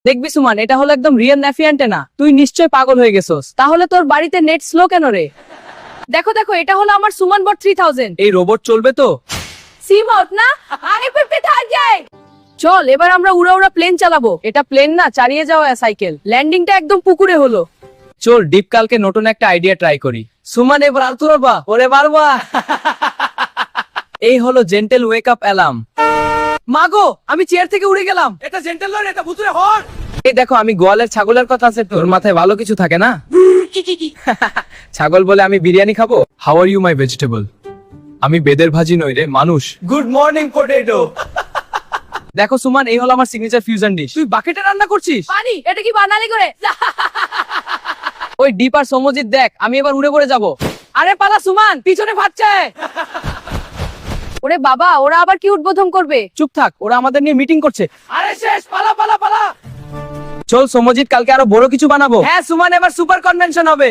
দেখবি সুমান, এটা হলো একদম রিয়েল ন্যাফি অ্যান্টেনা। তুই নিশ্চয় পাগল হয়ে গেছস। তাহলে তোর বাড়িতে নেট স্লো কেন রে? দেখো দেখো, এটা হলো আমার সুমান বট 3000। এই রোবট চলবে তো? সিম আউট না, আগে পিপে থাক যায়। চল এবার আমরা উড়া উড়া প্লেন চালাবো। এটা প্লেন না, চালিয়ে যাওয়া সাইকেল। ল্যান্ডিংটা একদম পুকুরে হলো। চল ডিপ কালকে নতুন একটা আইডিয়া ট্রাই করি। সুমান এবার আর তোরবা ওরে বারবা। এই হলো জেন্টেল ওয়েক আপ অ্যালার্ম। মাগো, আমি চেয়ার থেকে উড়ে গেলাম। এটা জেন্টেল নয়, এটা ভুতুরে হর্ন। এই দেখো, আমি গোয়ালের ছাগলের কথা আছে, তোর মাথায় ভালো কিছু থাকে না? ছাগল বলে আমি বিরিয়ানি খাবো? How are you my vegetable? আমি বেদের ভাজি নই রে, মানুষ। Good morning potato. দেখো সুমান, এই হলো আমার সিগনেচার ফিউশন ডিশ। তুই বাকেটে রান্না করছিস? পানি, এটা কি বানালি করে? ওই ডিপ আর সমজিৎ দেখ, আমি এবার উড়ে পড়ে যাব। আরে পালা সুমান, পিছনে ফাটছে। ওরে বাবা, ওরা আবার কি উদ্বোধন করবে? চুপ থাক, ওরা আমাদের নিয়ে মিটিং করছে। আরে শেষ, পালা পালা পালা। চল সমজিৎ, কালকে আরো বড় কিছু বানাবো। হ্যাঁ সুমান, এবার সুপার কনভেনশন হবে।